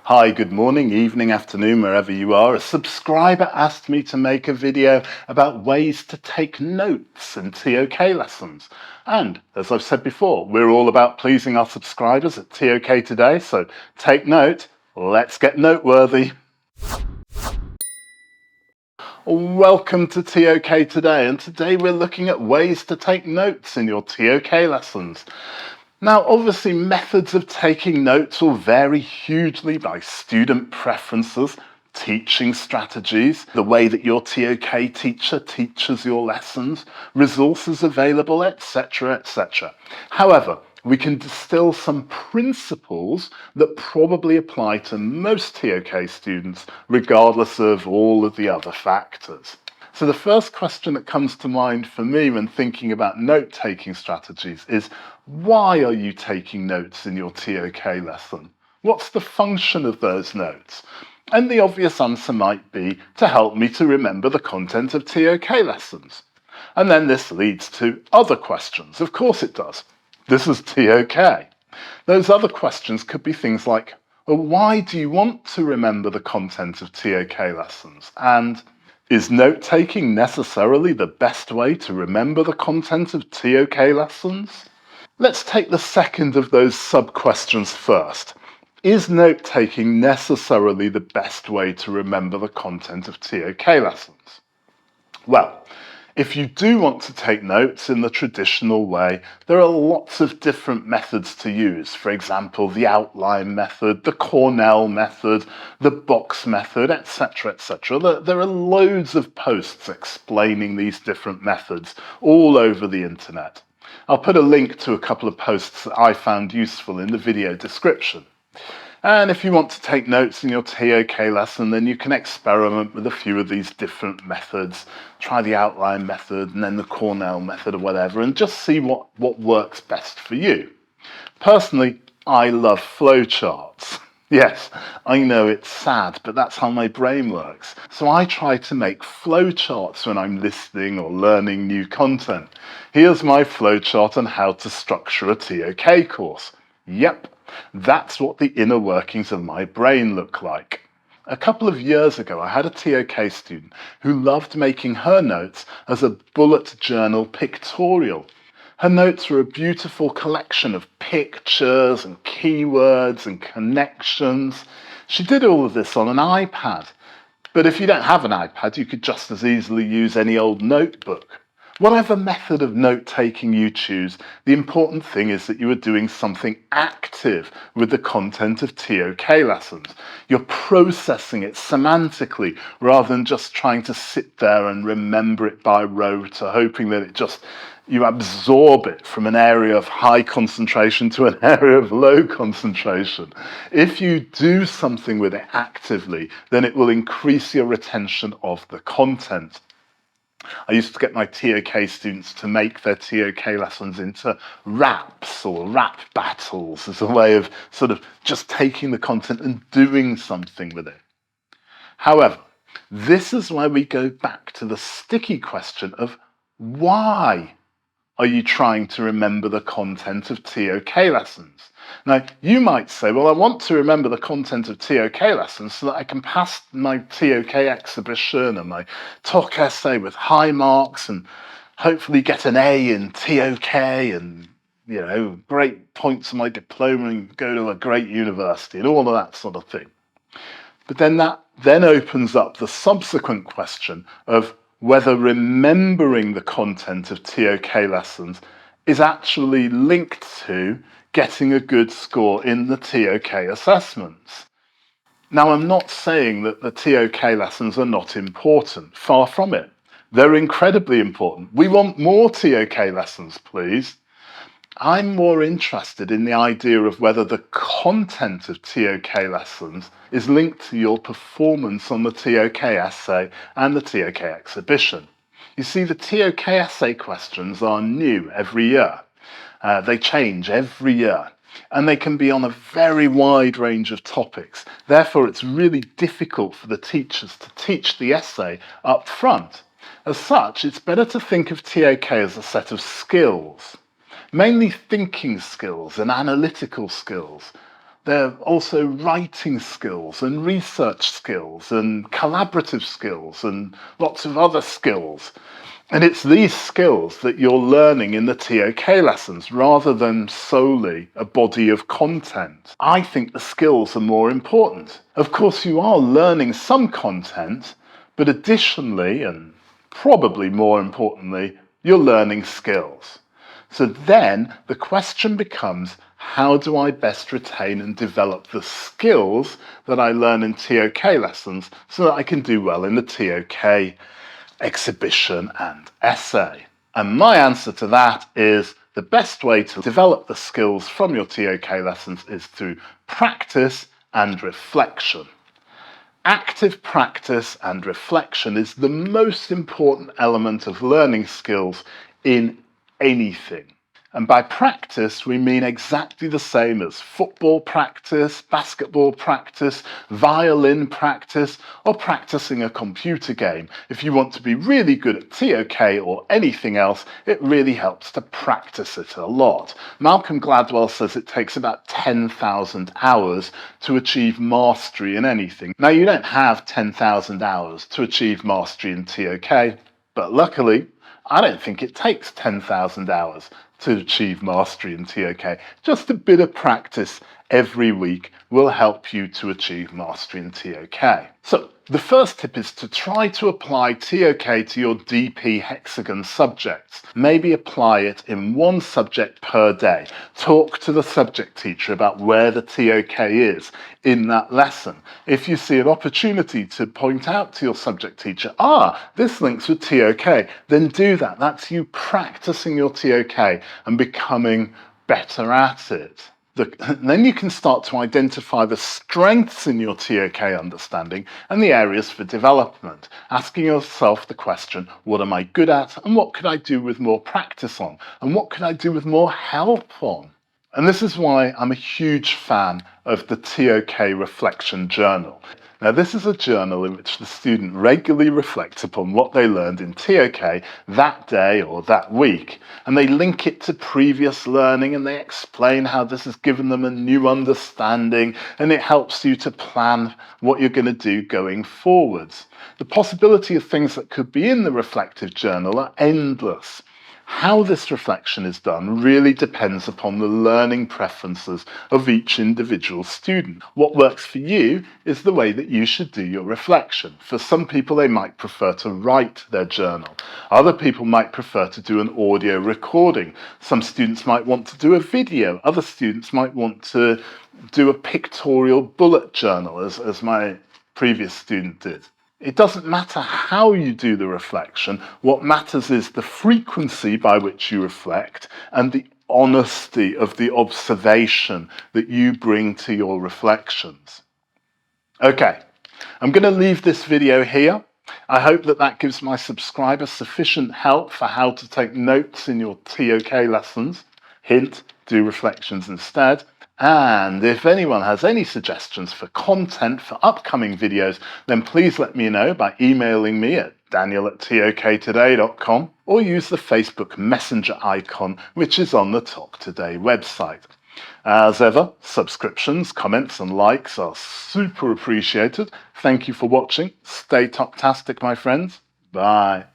Hi, good morning, evening, afternoon, wherever you are. A subscriber asked me to make a video about ways to take notes in ToK lessons. And as I've said before, we're all about pleasing our subscribers at ToK today, so take note, let's get noteworthy. Welcome to ToK Today, and today we're looking at ways to take notes in your ToK lessons. Now, obviously, methods of taking notes will vary hugely by student preferences, teaching strategies, the way that your ToK teacher teaches your lessons, resources available, etc., etc. However, we can distill some principles that probably apply to most ToK students, regardless of all of the other factors. So the first question that comes to mind for me when thinking about note-taking strategies is, why are you taking notes in your ToK lesson? What's the function of those notes? And the obvious answer might be to help me to remember the content of ToK lessons. And then this leads to other questions. Of course it does. This is ToK. Those other questions could be things like, well, why do you want to remember the content of ToK lessons? And is note-taking necessarily the best way to remember the content of ToK lessons? Let's take the second of those sub-questions first. Is note-taking necessarily the best way to remember the content of ToK lessons? Well, if you do want to take notes in the traditional way, there are lots of different methods to use. For example, the outline method, the Cornell method, the box method, etc., etc. There are loads of posts explaining these different methods all over the internet. I'll put a link to a couple of posts that I found useful in the video description. And if you want to take notes in your ToK lesson, then you can experiment with a few of these different methods. Try the outline method and then the Cornell method or whatever, and just see what works best for you. Personally, I love flowcharts. Yes, I know it's sad, but that's how my brain works. So I try to make flowcharts when I'm listening or learning new content. Here's my flowchart on how to structure a ToK course. Yep. That's what the inner workings of my brain look like. A couple of years ago, I had a ToK student who loved making her notes as a bullet journal pictorial. Her notes were a beautiful collection of pictures and keywords and connections. She did all of this on an iPad. But if you don't have an iPad, you could just as easily use any old notebook. Whatever method of note-taking you choose, the important thing is that you are doing something active with the content of ToK lessons. You're processing it semantically rather than just trying to sit there and remember it by rote or hoping that you absorb it from an area of high concentration to an area of low concentration. If you do something with it actively, then it will increase your retention of the content. I used to get my ToK students to make their ToK lessons into raps or rap battles as a way of sort of just taking the content and doing something with it. However, this is where we go back to the sticky question of why are you trying to remember the content of ToK lessons? Now, you might say, well, I want to remember the content of ToK lessons so that I can pass my ToK exhibition and my ToK essay with high marks and hopefully get an A in ToK and, great points on my diploma and go to a great university and all of that sort of thing. But then that opens up the subsequent question of whether remembering the content of ToK lessons is actually linked to getting a good score in the ToK assessments. Now, I'm not saying that the ToK lessons are not important, far from it. They're incredibly important. We want more ToK lessons, please. I'm more interested in the idea of whether the content of ToK lessons is linked to your performance on the ToK essay and the ToK exhibition. You see, the ToK essay questions are new every year. They change every year, and they can be on a very wide range of topics. Therefore, it's really difficult for the teachers to teach the essay up front. As such, it's better to think of ToK as a set of skills. Mainly thinking skills and analytical skills. They're also writing skills and research skills and collaborative skills and lots of other skills. And it's these skills that you're learning in the ToK lessons rather than solely a body of content. I think the skills are more important. Of course, you are learning some content, but additionally, and probably more importantly, you're learning skills. So then the question becomes, how do I best retain and develop the skills that I learn in ToK lessons so that I can do well in the ToK exhibition and essay? And my answer to that is the best way to develop the skills from your ToK lessons is through practice and reflection. Active practice and reflection is the most important element of learning skills in anything. And by practice, we mean exactly the same as football practice, basketball practice, violin practice, or practicing a computer game. If you want to be really good at ToK or anything else, it really helps to practice it a lot. Malcolm Gladwell says it takes about 10,000 hours to achieve mastery in anything. Now, you don't have 10,000 hours to achieve mastery in ToK, but luckily, I don't think it takes 10,000 hours to achieve mastery in ToK. Just a bit of practice every week will help you to achieve mastery in ToK. So the first tip is to try to apply ToK to your DP hexagon subjects. Maybe apply it in one subject per day. Talk to the subject teacher about where the ToK is in that lesson. If you see an opportunity to point out to your subject teacher, this links with ToK, then do that. That's you practicing your ToK and becoming better at it. Then you can start to identify the strengths in your ToK understanding and the areas for development, asking yourself the question, what am I good at and what could I do with more practice on and what could I do with more help on? And this is why I'm a huge fan of the ToK Reflection Journal. Now, this is a journal in which the student regularly reflects upon what they learned in ToK that day or that week, and they link it to previous learning and they explain how this has given them a new understanding and it helps you to plan what you're going to do going forwards. The possibility of things that could be in the reflective journal are endless. How this reflection is done really depends upon the learning preferences of each individual student. What works for you is the way that you should do your reflection. For some people, they might prefer to write their journal. Other people might prefer to do an audio recording. Some students might want to do a video. Other students might want to do a pictorial bullet journal, as my previous student did. It doesn't matter how you do the reflection. What matters is the frequency by which you reflect and the honesty of the observation that you bring to your reflections. Okay, I'm going to leave this video here. I hope that gives my subscribers sufficient help for how to take notes in your ToK lessons. Hint, do reflections instead. And if anyone has any suggestions for content for upcoming videos, then please let me know by emailing me at daniel@toktoday.com or use the Facebook Messenger icon, which is on the ToK Today website. As ever, subscriptions, comments and likes are super appreciated. Thank you for watching. Stay ToKtastic, my friends. Bye.